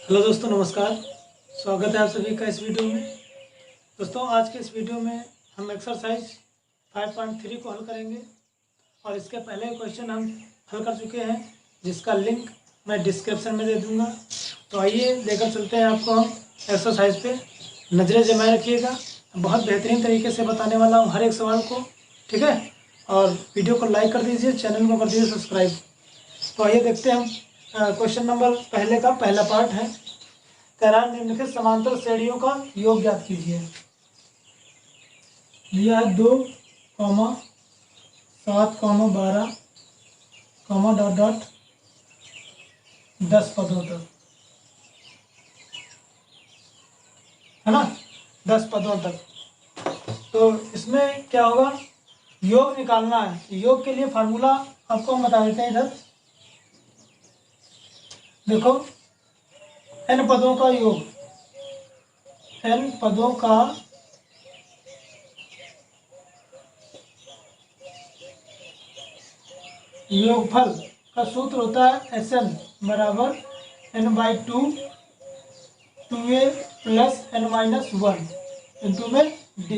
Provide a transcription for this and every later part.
Hello दोस्तों, नमस्कार। स्वागत है आप सभी का इस वीडियो में। दोस्तों, आज के इस वीडियो में हम एक्सरसाइज 5.3 को हल करेंगे और इसके पहले क्वेश्चन हम हल कर चुके हैं, जिसका लिंक मैं डिस्क्रिप्शन में दे दूंगा। तो आइए लेकर चलते हैं आपको हम एक्सरसाइज पे। नज़रें जमाए रखिएगा, बहुत बेहतरीन तरीके से बताने वाला हूँ हर एक सवाल को, ठीक है। और वीडियो को लाइक कर दीजिए, चैनल को कर दीजिए सब्सक्राइब। तो आइए देखते हैं हम क्वेश्चन नंबर पहले का पहला पार्ट है। कह रहा है निम्नलिखित समांतर श्रेणियों का योग ज्ञात कीजिए। दिया है 2, 7, 12, डॉट डॉट 10 पदों तक, है ना, 10 पदों तक। तो इसमें क्या होगा, योग निकालना है। योग के लिए फार्मूला आपको हम बता देते हैं। इधर देखो, n पदों का योग, n पदों का योगफल का सूत्र होता है Sn बराबर n/2 2a plus n-1 into में d।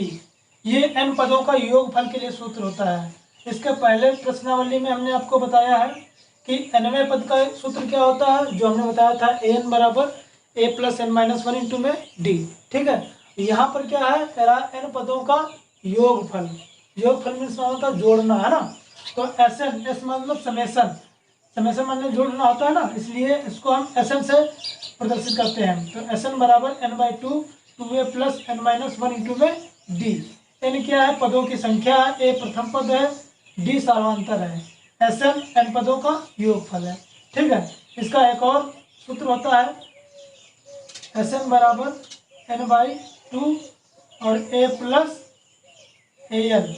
ये n पदों का योगफल के लिए सूत्र होता है। इसके पहले प्रश्नावली में हमने आपको बताया है कि nवें पद का सूत्र क्या होता है, जो हमने बताया था an बराबर a प्लस n-1 इंटू में d। ठीक है, यहाँ पर क्या है, कह रहा है n पदों का योगफल। योगफल में होता है जोड़ना, है ना। तो Sn, एस मतलब समेसन, समेसन मतलब जोड़ना होता है ना, इसलिए इसको हम Sn से प्रदर्शित करते हैं। तो Sn बराबर n/2 2a plus n-1 into में d। n क्या है, पदों की संख्या है, a प्रथम पद है, d सार्वंतर है, Sn n पदों का योगफल है। ठीक है, इसका एक और सूत्र होता है Sn बराबर n/2 और a प्लस an।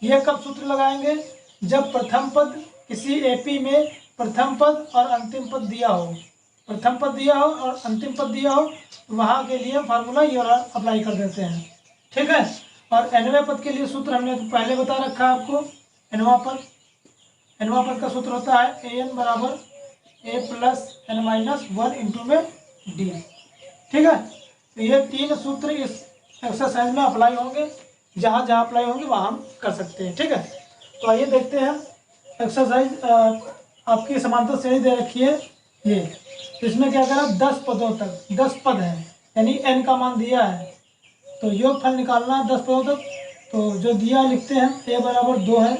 यह कब सूत्र लगाएंगे, जब प्रथम पद किसी एपी में प्रथम पद और अंतिम पद दिया हो, प्रथम पद दिया हो और अंतिम पद दिया हो, वहाँ के लिए फार्मूला ये वाला अप्लाई कर देते हैं। ठीक है, और nवें पद के लिए सूत्र हमने पहले बता रखा है आपको। nवां पद का सूत्र होता है an बराबर a प्लस n-1 इंटू में d। ठीक है, तो ये तीन सूत्र इस एक्सरसाइज में अप्लाई होंगे, जहाँ जहाँ अप्लाई होंगे वहाँ हम कर सकते हैं। ठीक है, तो आइए देखते हैं एक्सरसाइज। आपकी समांतर श्रेणी दे रखी है ये, तो इसमें क्या करा, 10 पदों तक, 10 पद है, यानी n का मान दिया है, तो योगफल निकालना है 10 पदों तक। तो जो दिया लिखते हैं, a बराबर 2 है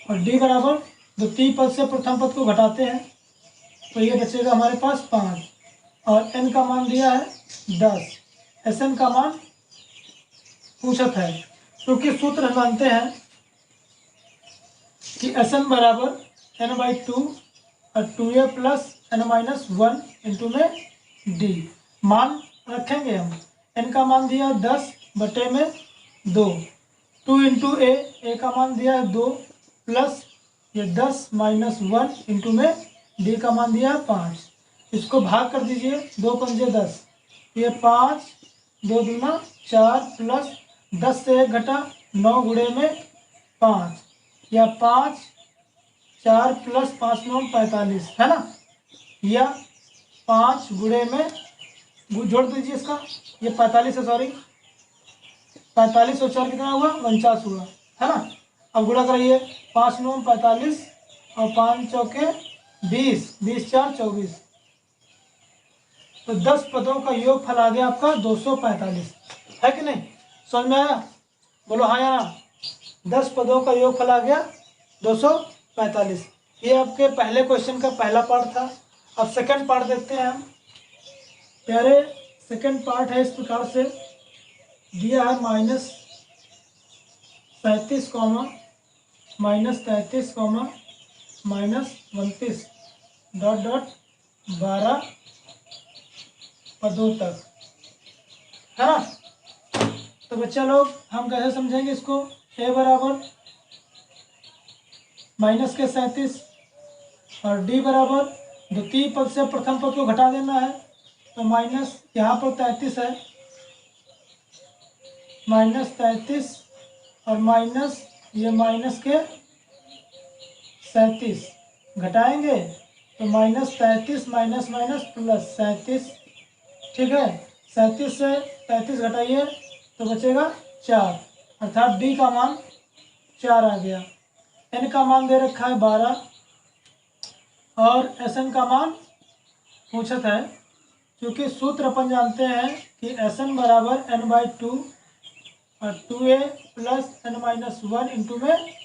और d बराबर द्वितीय पद से प्रथम पद को घटाते हैं, तो ये बचेगा हमारे पास 5 और n का मान दिया है 10। Sn का मान पूछत है, क्योंकि सूत्र मानते हैं कि Sn बराबर n/2 और 2a प्लस n-1 इंटू में d। मान रखेंगे हम, n का मान दिया 10 बटे में 2, 2 इंटू a का मान दिया है 2 प्लस ये 10 माइनस 1 इंटू में d का मान दिया है 5। इसको भाग कर दीजिए, 2 पंजे 10, ये 5, 2 दूना 4 प्लस 10 से 1 घटा 9 गुणे में 5, या 5 4 प्लस 5 9 45, है ना, या 5 गुणे में जोड़ दीजिए इसका, ये 45 है, सॉरी 45 और 4 कितना हुआ, 49 हुआ, है ना। अब गुणा कराइए, 5 9 45 और 5 चौके 20, 20 4 24, तो 10 पदों का योगफल आ गया आपका 245, है कि नहीं, समझ में आया, बोलो हाँ या ना। 10 पदों का योगफल आ गया 245। ये आपके पहले क्वेश्चन का पहला पार्ट था। अब सेकंड पार्ट देखते हैं हम प्यारे। सेकंड पार्ट है इस प्रकार से, दिया है -37, -33, -29 डॉट डॉट 12 पदों तक, है ना। तो बच्चा लोग हम कैसे समझेंगे इसको, a बराबर -37 और d बराबर द्वितीय पद से प्रथम पद को घटा देना है, तो माइनस यहाँ पर 33 है, -33 और माइनस ये माइनस के 37 घटाएंगे, तो -33 माइनस माइनस प्लस 37 ठीक है। 37 से 33 घटाइए तो बचेगा 4, अर्थात डी का मान 4 आ गया। एन का मान दे रखा है 12 और एस एन का मान पूछत है। क्योंकि सूत्र अपन जानते हैं कि एस एन बराबर एन बाई 2 और 2a plus n minus 1 into में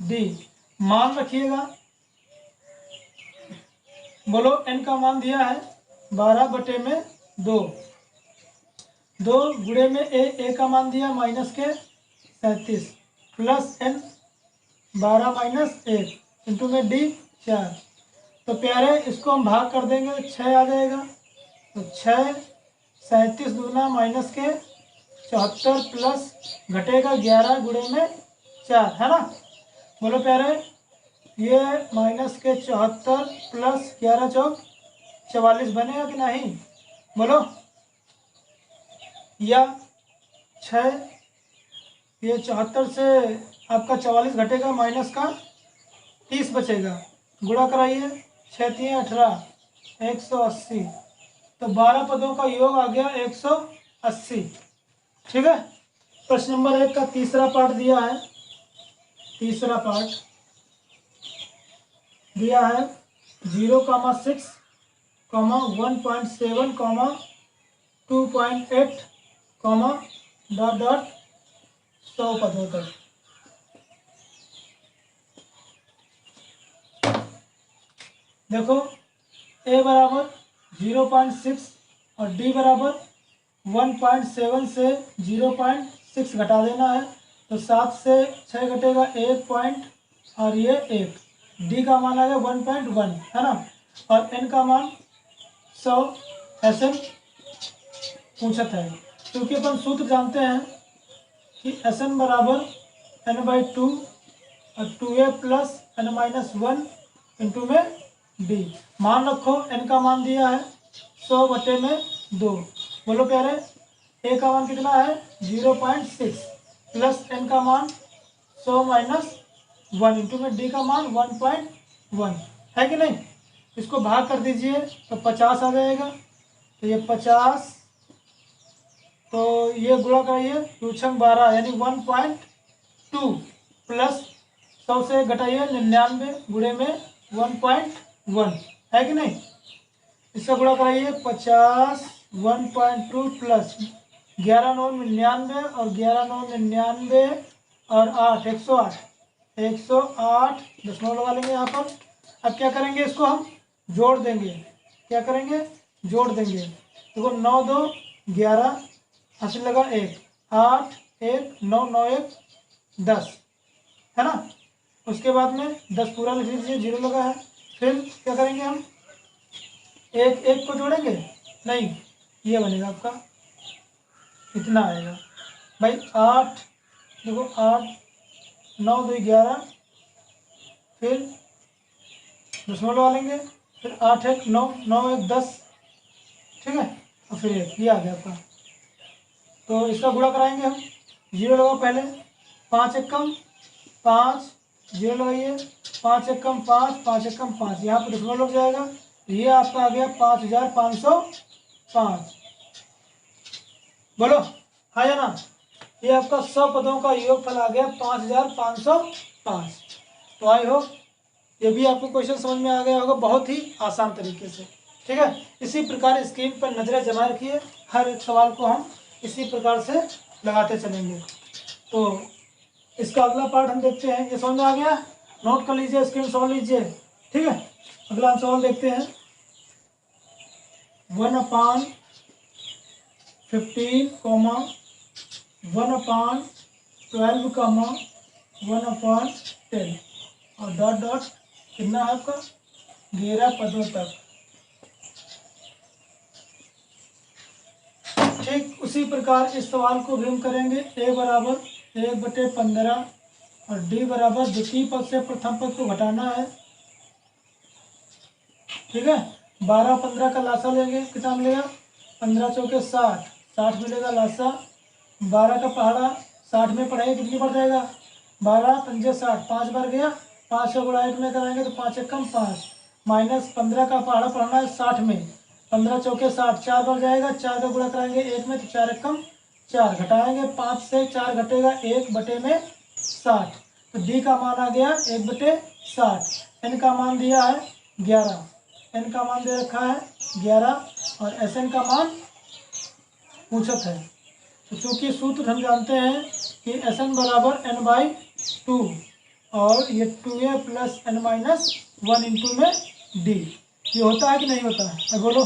डी। मान रखिएगा, बोलो एन का मान दिया है 12 बटे में 2, 2 गुणे में ए का मान दिया माइनस के 37 प्लस एन 12 माइनस 1 इंटू में डी 4। तो प्यारे इसको हम भाग कर देंगे तो 6 आ जाएगा। तो 6 37 दूना माइनस के 74 प्लस घटेगा 11 गुणे में 4, है ना। बोलो प्यारे ये माइनस के 74 प्लस 11 चौक 44 बनेगा कि नहीं, बोलो। या 6 ये 74 से आपका 44 घटेगा माइनस का 30 बचेगा, गुणा कराइए 6 3 18 180। तो 12 पदों का योग आ गया 180। ठीक है। प्रश्न नंबर 1 का तीसरा पार्ट दिया है। तीसरा पार्ट दिया है 0,6, 1.7, 2.8, डॉट डॉट 100 पदों तक। देखो ए बराबर 0.6 और डी बराबर 1.7 से 0.6 घटा देना है। तो 7 से 6 घटेगा 1 पॉइंट और ये 1, डी का मान आ गया 1.1, है ना। और एन का मान 100 एस एन पूछत है। क्योंकि अपन सूत्र जानते हैं कि एस एन बराबर एन बाई 2 और 2a plus n minus 1 into में डी। मान रखो एन का मान दिया है 100 बटे में 2। बोलो प्यारे ए का मान कितना है 0.6 प्लस एन का मान 100 माइनस 1 इंटू में डी का मान 1.1 है कि नहीं। इसको भाग कर दीजिए तो 50 आ जाएगा। तो ये 50, तो ये गुणा कराइए 2 छंग 12 यानी 1.2 प्लस 100 से घटाइए 99 गुणे में 1.1 है कि नहीं। इसका गुणा कराइए 50 1.2 प्लस 11 9 99 और 11 9 99 और 8 108, 108 दशमलव लगा लेंगे यहाँ पर। अब क्या करेंगे, इसको हम जोड़ देंगे। क्या करेंगे, जोड़ देंगे। देखो 9 2 11, हासिल लगा 1, 8 1 9 9 1 10, है ना। उसके बाद में 10 पूरा लिख लीजिए, 0 लगा है। फिर क्या करेंगे हम, एक एक को जोड़ेंगे, नहीं ये बनेगा आपका, इतना आएगा भाई 8। देखो 8 9 2 11, फिर दशमलव लगा लेंगे, फिर 8 1 9 9 1 10, ठीक है। और फिर ये आ गया आपका। तो इसका गुणा कराएंगे हम, 0 लगाओ पहले, 5 1 कम 5, 0 लगाइए, 5 1 कम 5, 5 1 कम 5, यहाँ पर दशमलव लग जाएगा। ये आपका आ गया 5505। बोलो हाँ या ना। ये आपका 100 पदों का योगफल आ गया 5505। तो आई होप ये भी आपको क्वेश्चन समझ में आ गया होगा बहुत ही आसान तरीके से। ठीक है। इसी प्रकार स्क्रीन पर नजरें जमा रखिए, हर एक सवाल को हम इसी प्रकार से लगाते चलेंगे। तो इसका अगला पार्ट हम देखते हैं। ये समझ में आ गया, नोट कर लीजिए, स्क्रीन समझ लीजिए। ठीक है। अगला हम सवाल देखते हैं। 1/15, 1/12, 1/10 और डॉट डॉट कितना है आपका 11 पदों तक। ठीक उसी प्रकार इस सवाल को भी हम करेंगे। ए बराबर 1/15 और डी बराबर द्वितीय पद से प्रथम पद को घटाना है। ठीक है। 12 15 का लासा लेंगे, कितना मिलेगा 15 चौके 60, 60 मिलेगा लासा। 12 का पहाड़ा 60 में पढ़ाई कितनी बढ़ जाएगा, 12 पंजे 60, 5 बार गया, 5 से गुणा 1 में कराएंगे तो 5 1 कम 5, माइनस 15 का पहाड़ा पढ़ना है 60 में, 15 चौके 60, 4 बार जाएगा, 4 का गुणा कराएंगे 1 में तो 4 एकम 4, घटाएंगे 5 से 4 घटेगा 1/60। तो डी का मान आ गया 1/60। एन का मान दिया है 11, एन का मान दे रखा है 11 और एस एन का मान पूछत है। तो चूंकि सूत्र हम जानते हैं कि एस एन बराबर एन बाई 2 और ये 2a plus n minus 1 into में डी, ये होता है कि नहीं होता है? अब बोलो।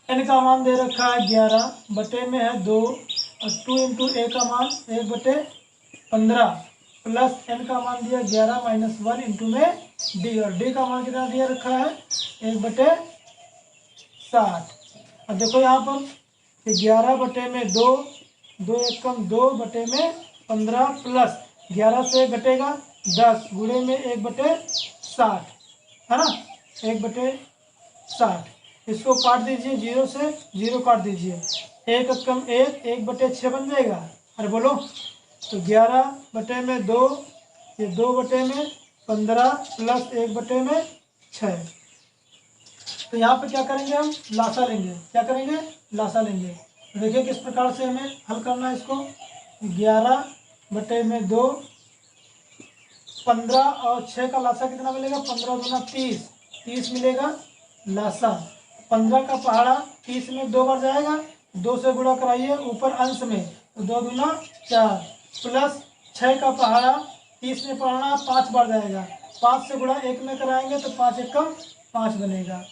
एन का मान दे रखा है 11, बटे में है 2 और 2 इंटू ए का मान 1/15 प्लस एन का मान दिया 11 माइनस 1 इंटू में डी, और डी का मान कितना दिया रखा है 1/60। अब देखो यहाँ पर कि 11 बटे में 2, 2 एकम 2 बटे में 15 प्लस 11 से घटेगा 10 गुणे में 1/60 है ना, 1/60। इसको काट दीजिए, 0 से 0 काट दीजिए, 1 एकम 1, 1/6 बन जाएगा। अरे बोलो। तो 11 बटे में 2, ये 2 बटे में 15 प्लस 1/6। तो यहाँ पे क्या करेंगे हम? लासा लेंगे। क्या करेंगे? लासा लेंगे। तो देखिए किस प्रकार से हमें हल करना है इसको। 11 बटे में 2, 15 और 6 का लासा कितना मिलेगा? 15 दूना 30, 30 मिलेगा लासा। 15 का पहाड़ा 30 में 2 बार जाएगा, 2 से गुणा कराइए ऊपर अंश में, तो 2 दूना 4 प्लस 6 का पहाड़ा 30 में पढ़ना 5 बार जाएगा, 5 से गुणा 1 में कराएंगे तो 5 एकम 5 बनेगा।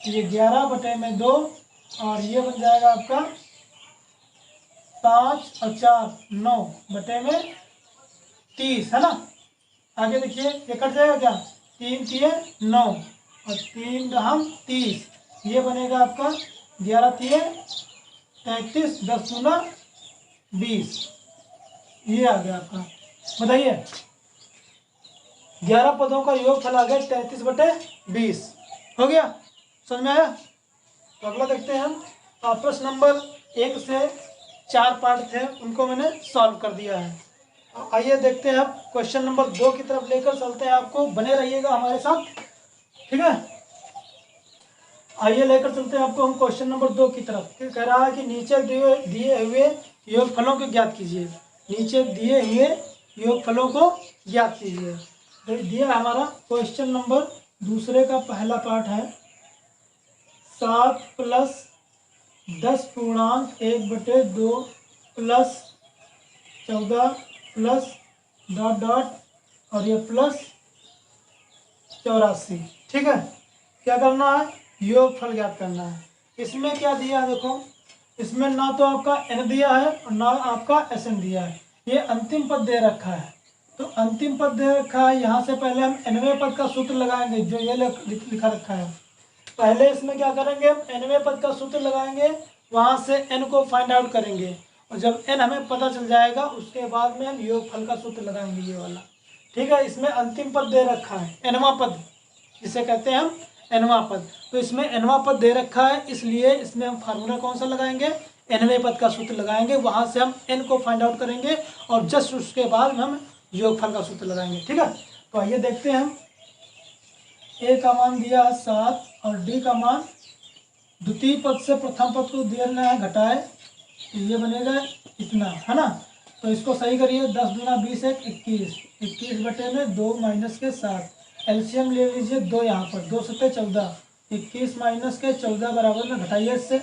ये 11 बटे में 2 और ये बन जाएगा आपका 5 और 4 9 बटे में 30 है ना। आगे देखिए ये कट जाएगा क्या? 3 तिये 9 और 3 दहम 30, ये बनेगा आपका 11 तिये 33, 10 दूना 20, ये आ गया आपका। बताइए 11 पदों का योगफल आ गया 33/20। हो गया? समझ में आया? तो अगला देखते हैं हम। प्रश्न नंबर 1 से 4 पार्ट थे, उनको मैंने सॉल्व कर दिया है। आइए देखते हैं अब क्वेश्चन नंबर 2 की तरफ लेकर चलते हैं आपको। बने रहिएगा हमारे साथ, ठीक है। आइए लेकर चलते हैं आपको हम क्वेश्चन नंबर 2 की तरफ। फिर कह रहा है कि नीचे दिए हुए योगफलों को ज्ञात कीजिए। नीचे दिए हुए योगफलों को ज्ञात कीजिए। तो दिया हमारा क्वेश्चन नंबर दूसरे का पहला पार्ट है 7 plus 10.1/2 plus 14 plus dot dot और ये प्लस 84। ठीक है। क्या करना है? योगफल ज्ञात करना है। इसमें क्या दिया है देखो, इसमें ना तो आपका एन दिया है और ना आपका एस एन दिया है, ये अंतिम पद दे रखा है। तो अंतिम पद दे रखा है, यहाँ से पहले हम nवें पद का सूत्र लगाएंगे जो ये लिखा रखा है। पहले इसमें क्या करेंगे? हम nवें पद का सूत्र लगाएंगे, वहाँ से n को फाइंड आउट करेंगे और जब n हमें पता चल जाएगा उसके बाद में हम योगफल का सूत्र लगाएंगे, ये वाला। ठीक है। इसमें अंतिम पद दे रखा है, nवां पद जिसे कहते हैं हम nवां पद। तो इसमें nवां पद दे रखा है, इसलिए इसमें हम फार्मूला कौन सा लगाएंगे? nवें पद का सूत्र लगाएंगे, वहाँ से हम n को फाइंड आउट करेंगे और जस्ट उसके बाद में हम योगफल का सूत्र लगाएंगे। ठीक है। तो आइए देखते हैं हम। a का मान दिया है 7 और d का मान द्वितीय पद से प्रथम पद को देना है घटाए, तो ये बनेगा इतना, है ना। तो इसको सही करिए। 10 दूना 20 है 21, 21 बटे में 2 माइनस के 7, एलसीएम ले लीजिए 2 यहाँ पर, 2 सत्ते 14, 21 माइनस के 14 बराबर में घटाइए इससे,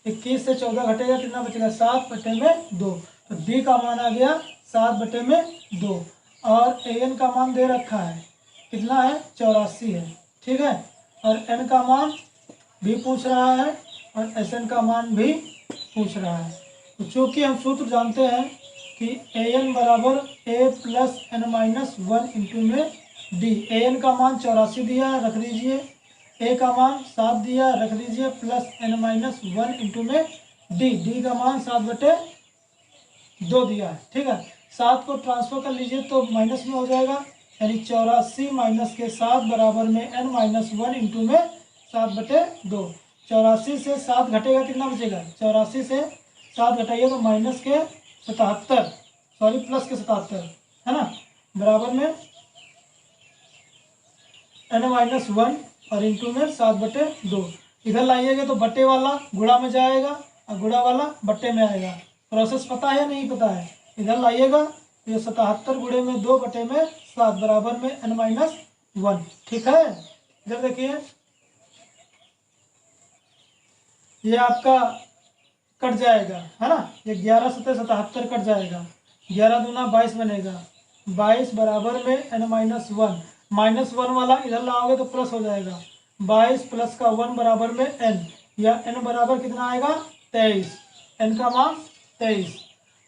21 से 14 घटेगा कितना बचेगा? 7 बटे में 2। तो डी का मान आ गया 7 बटे में 2 और एन का मान दे रखा है कितना है? 84 है। ठीक है। और एन का मान भी पूछ रहा है और एस एन का मान भी पूछ रहा है। तो चूँकि हम सूत्र जानते हैं कि ए एन बराबर ए प्लस एन माइनस 1 इंटू में डी। ए एन का मान 84 दिया है, रख लीजिए। ए का मान 7 दिया है, रख लीजिए, प्लस एन माइनस 1 इंटू में डी। डी का मान 7/2 दिया है। ठीक है। 7 को ट्रांसफर कर लीजिए तो माइनस में हो जाएगा, यानी 84 माइनस के 7 बराबर में एन माइनस 1 इंटू में 7/2। 84 से 7 घटेगा कितना बचेगा? 84 से 7 घटाइए तो माइनस के 77, सॉरी प्लस के 77, है ना, बराबर में एन माइनस 1 और इंटू में 7/2। इधर लाइएगा तो बट्टे वाला गुणा में जाएगा और गुणा वाला बट्टे में आएगा। प्रोसेस पता है या नहीं पता है? इधर लाइएगा तो ये 77 गुणे में 2 बटे में 7 बराबर में n-1। ठीक है, इधर देखिए ये आपका कट जाएगा, है ना, ये 11 सत्ते 77 कट जाएगा, 11 दूना 22 बनेगा, 22 बराबर में n-1। -1 वाला इधर लाओगे तो प्लस हो जाएगा, 22 प्लस का 1 बराबर में n, या n बराबर कितना आएगा 23, n का मान 23।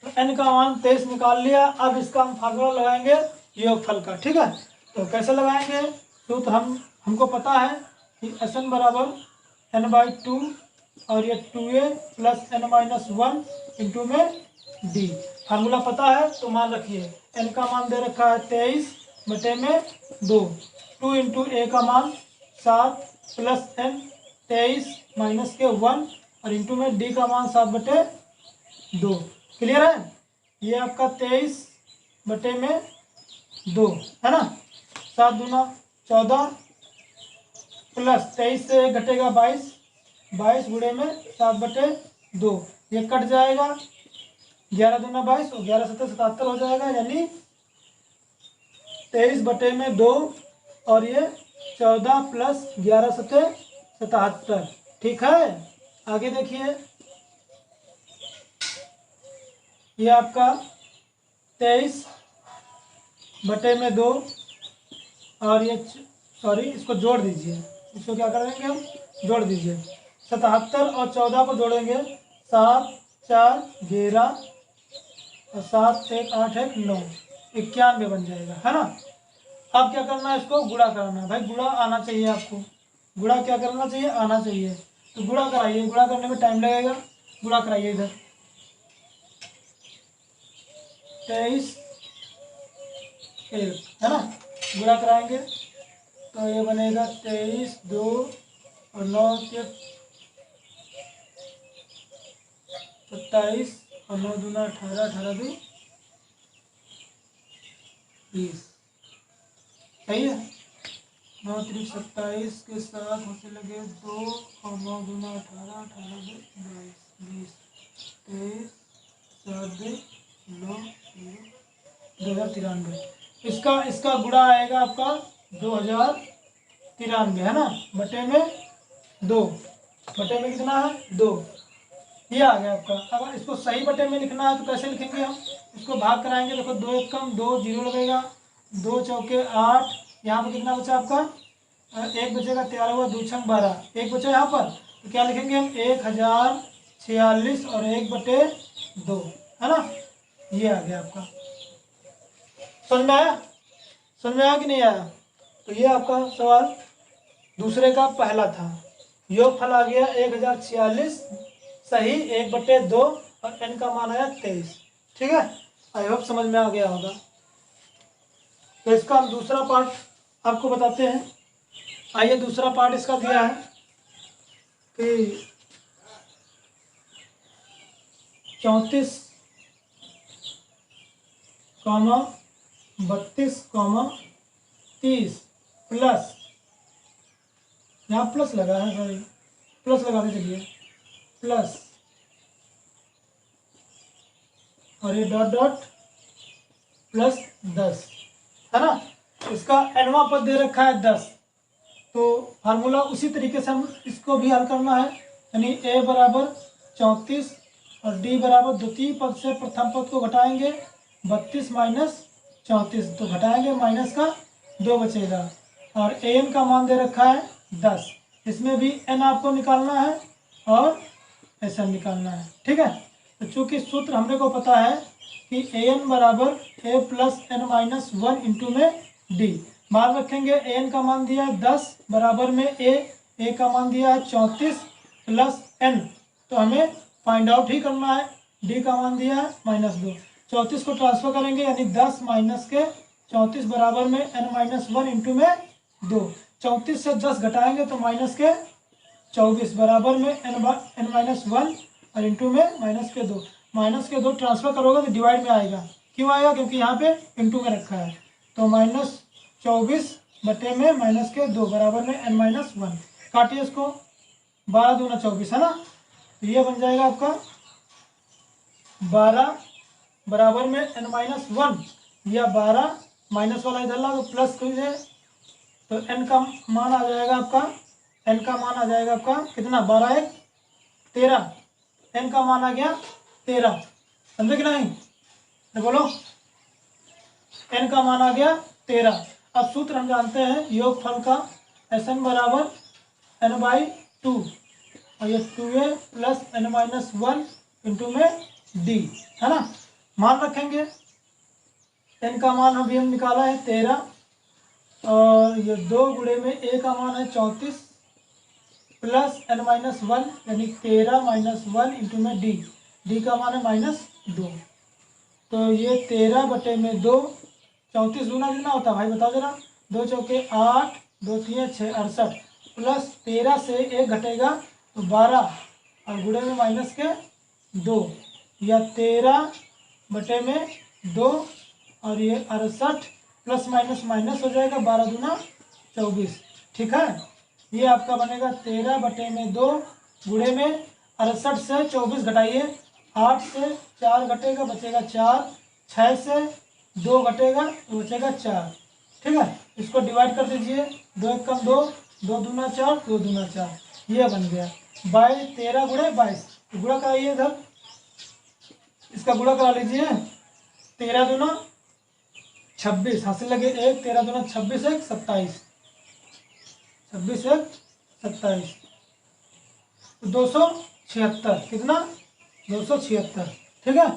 तो n का मान 23 निकाल लिया। अब इसका हम फार्मूला लगाएंगे योगफल का। ठीक है, तो कैसे लगाएंगे? सूत्र हमको पता है कि Sn बराबर n/2 और ये 2a प्लस n-1 इंटू में d। फार्मूला पता है तो मान रखिए, n का मान दे रखा है 23 बटे में 2, 2 इंटू a का मान 7 प्लस n 23 माइनस के 1 और इंटू में d का मान 7 बटे 2। क्लियर है? ये आपका 23 बटे में 2 है ना, 7 दूना 14 प्लस 23 से घटेगा 22, 22 गुणे में 7 बटे 2, ये कट जाएगा, 11 दूना 22 और 11 सत्ते 77 हो जाएगा, यानी 23 बटे में 2 और ये 14 प्लस 11 सत्ते 77। ठीक है, आगे देखिए ये आपका 23 बटे में 2 और ये सॉरी इसको जोड़ दीजिए, इसको क्या करेंगे हम जोड़ दीजिए, 77 और 14 को जोड़ेंगे, 7 4 11 और 7 1 8 1 9, 91 बन जाएगा, है ना। अब क्या करना है, इसको गुणा कराना है। भाई गुणा आना चाहिए आपको, गुणा क्या करना चाहिए, आना चाहिए, तो गुणा कराइए, गुणा करने में टाइम लगेगा, गुणा कराइए इधर 23 1 है ना, गुणा कराएंगे तो ये बनेगा 23 2 और 9 के 27 और 9 दूना 18, 18 2 20। सही है, 9 3 27 के साथ होते लगे 2 और 9 दूना 18, 18 2 22 20 23 7 2 9 2093। इसका गुणा आएगा आपका 2093, है ना, बटे में 2, बटे में कितना है 2, ये आ गया आपका। अगर इसको सही बटे में लिखना है तो कैसे लिखेंगे हम, इसको भाग कराएंगे, देखो 2 1 कम 2 0 लगेगा, 2 चौके 8, यहाँ पर कितना बचा आपका 1 बचेगा, 13 हुआ, 2 छंग 12, 1 बचा यहाँ पर, तो क्या लिखेंगे हम 1046 और 1/2, है ना, ये आ गया आपका। समझ में आया, समझ में आया कि नहीं आया? तो ये आपका सवाल दूसरे का पहला था, योगफल आ गया 1046 सही 1/2 और n का मान आया 23। ठीक है, आई होप समझ में आ गया होगा। तो इसका हम दूसरा पार्ट आपको बताते हैं। आइए दूसरा पार्ट इसका दिया है कि 34, 32, 30 प्लस, यहाँ प्लस लगा है, सॉरी प्लस लगाते चलिए, प्लस और ये डॉट डॉट प्लस 10, है ना। इसका nवां पद दे रखा है 10, तो फार्मूला उसी तरीके से हम इसको भी हल करना है, यानी a बराबर 34 और d बराबर द्वितीय पद से प्रथम पद को घटाएंगे, 32 माइनस 34, तो घटाएंगे माइनस का 2 बचेगा, और an का मान दे रखा है 10, इसमें भी n आपको निकालना है और Sn निकालना है। ठीक है, तो चूंकि सूत्र हमने को पता है कि an बराबर a प्लस n-1 इंटू में d, मान रखेंगे an का मान दिया है 10 बराबर में a का मान दिया है 34 प्लस n, तो हमें फाइंड आउट ही करना है, d का मान दिया है -2, 34 को ट्रांसफर करेंगे यानी 10 माइनस के 34 बराबर में n-1 इंटू में 2, 34 से 10 घटाएंगे तो माइनस के 24 बराबर में n-1 और इंटू में -2 ट्रांसफर करोगे तो डिवाइड में आएगा, क्यों आएगा, क्योंकि यहाँ पे इंटू में रखा है, तो -24 बटे में -2 बराबर में n-1। काटिए इसको, 12 दूना 24 है ना। तो ये बन जाएगा आपका 12 बराबर में n-1 या 12 माइनस वाला इधर ला तो प्लस कीजिए तो n का मान आ जाएगा आपका, n का मान आ जाएगा आपका कितना, 12 1 13, n का मान आ गया 13, समझे कि नहीं, तो बोलो n का मान आ गया 13। अब सूत्र हम जानते हैं योगफल का, Sn बराबर n/2 और ये 2a प्लस n-1 इंटू में d है ना। मान रखेंगे, n का मान अभी हम निकाला है 13 और ये 2 गुणे में a का मान है 34 प्लस n-1 यानी 13 - 1 इंटू में d का मान है -2। तो ये 13/2, 34 दूना कितना होता है भाई बताओ जरा, 2 चौके 8, 2 3 6 68 प्लस 13 से 1 घटेगा तो 12 और गुणे में -2 या 13/2 और ये 68 प्लस माइनस हो जाएगा 12 दूना 24, ठीक है। ये आपका बनेगा 13/2 गुणे में 68 से 24 घटाइए, 8 से 4 घटेगा बचेगा 4, 6 से 2 घटेगा तो बचेगा 4, ठीक है। इसको डिवाइड कर दीजिए, 2 1 कम 2, 2 दूना 4, 2 दूना 4, ये बन गया 13 गुणे 22। गुणा कराइए इधर, इसका गुणा करा लीजिए, 13 दूना 26, हासिल लगे 1, 13 दूना 26 1 27, 26 1 27 तो 276, कितना 276, ठीक है।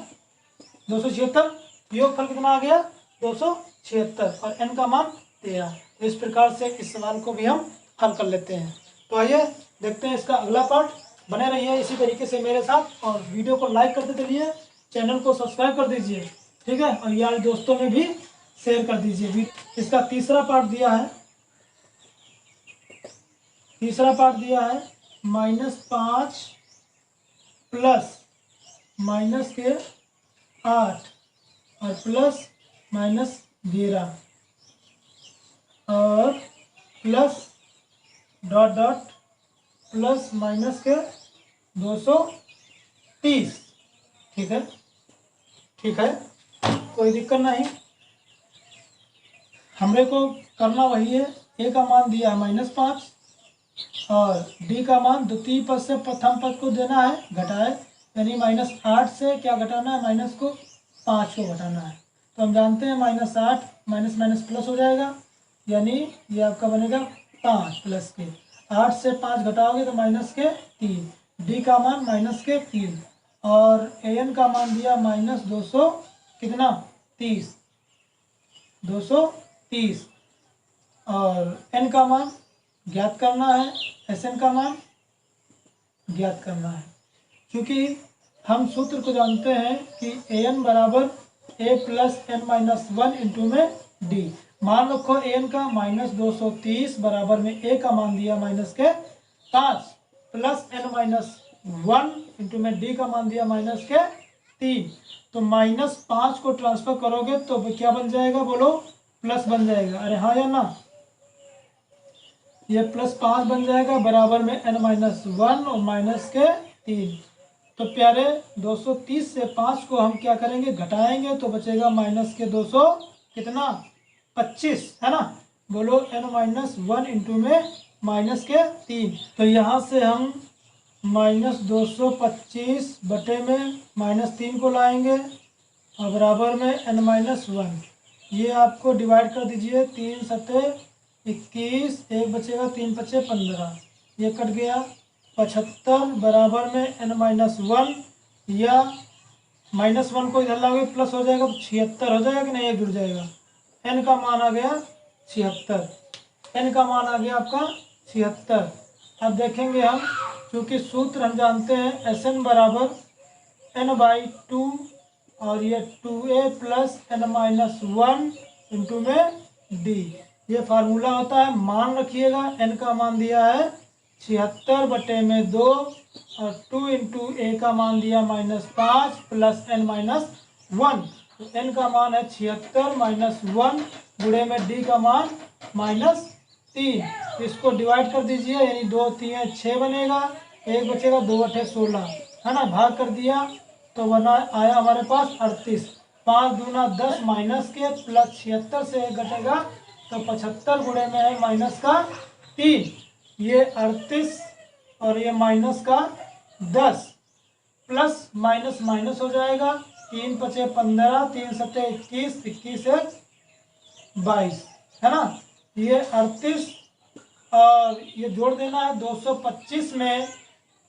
276 योगफल कितना आ गया 276 और n का मान 13। तो इस प्रकार से इस सवाल को भी हम हल कर लेते हैं। तो आइए देखते हैं इसका अगला पार्ट, बने रहिए इसी तरीके से मेरे साथ और वीडियो को लाइक करते चलिए, चैनल को सब्सक्राइब कर दीजिए, ठीक है, और यार दोस्तों में भी शेयर कर दीजिए। इसका तीसरा पार्ट दिया है, -5 प्लस माइनस के 8 और प्लस -11 और plus dot dot plus minus के 230, ठीक है, ठीक है, कोई दिक्कत नहीं। हमरे को करना वही है, a का मान दिया है -5 और d का मान द्वितीय पद से प्रथम पद को देना है, घटाए, यानी -8 से क्या घटाना है, माइनस को 5 को घटाना है। तो हम जानते हैं -8 माइनस प्लस हो जाएगा, यानी ये आपका बनेगा 5 प्लस के 8 से 5 घटाओगे तो -3, d का मान -3 और an का मान दिया -200 कितना 230 और n का मान ज्ञात करना है, Sn का मान ज्ञात करना है। क्योंकि हम सूत्र को जानते हैं कि an बराबर a प्लस n-1 इंटू में d। मान रखो an का -230 बराबर में a का मान दिया -5 प्लस n-1 इंटू में d का मान दिया -3। तो -5 को ट्रांसफर करोगे तो क्या बन जाएगा बोलो, प्लस बन जाएगा, अरे हाँ या ना, ये +5 बन जाएगा बराबर में n-1 और -3। तो प्यारे 230 से 5 को हम क्या करेंगे घटाएंगे तो बचेगा -200 कितना 25 है ना। बोलो n-1 इंटू में -3। तो यहाँ से हम -225 बटे में -3 को लाएंगे और बराबर में n-1, ये आपको डिवाइड कर दीजिए, 3 सते 21, 1 बचेगा, 3 पचे 15, ये कट गया 75 बराबर में n-1 या -1 को इधर लाओगे प्लस हो जाएगा तो 76 हो जाएगा कि नहीं, एक जुड़ जाएगा। n का मान आ गया 76, n का मान आ गया आपका 76। अब देखेंगे हम, क्योंकि सूत्र हम जानते हैं Sn बराबर n/2 और ये 2a प्लस n-1 इंटू में d, ये फार्मूला होता है। मान रखिएगा n का मान दिया है 76/2 और 2 इंटू a का मान दिया -5 प्लस n-1, तो n का मान है 76 - 1 गुणे में d का मान -3, 3, इसको डिवाइड कर दीजिए, यानी 2 3 6 बनेगा, 1 बचेगा, 2 8 16, है ना। भाग कर दिया तो बना आया हमारे पास 38। 5 दूना 10 माइनस के प्लस 76 से 1 घटेगा तो 75 गुणे में है माइनस का 3, ये 38 और ये माइनस का 10, प्लस माइनस माइनस हो जाएगा, 3 पचे 15, 3 सत्ते 21, 21 एक 22, है ना। ये 38 और ये जोड़ देना है, 225 में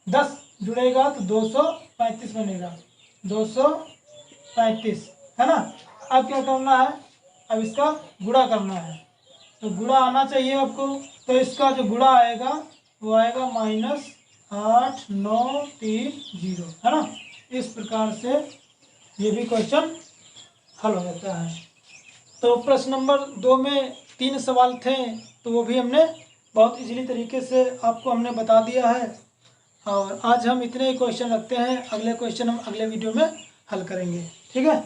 10 जुड़ेगा तो 235 बनेगा, 235, है ना। अब क्या करना है, अब इसका गुणा करना है, तो गुणा आना चाहिए आपको। तो इसका जो गुणा आएगा वो आएगा -8930, है ना। इस प्रकार से ये भी क्वेश्चन हल हो जाता है। तो प्रश्न नंबर 2 में 3 सवाल थे, तो वो भी हमने बहुत इजीली तरीके से आपको हमने बता दिया है। और आज हम इतने ही क्वेश्चन रखते हैं, अगले क्वेश्चन हम अगले वीडियो में हल करेंगे, ठीक है।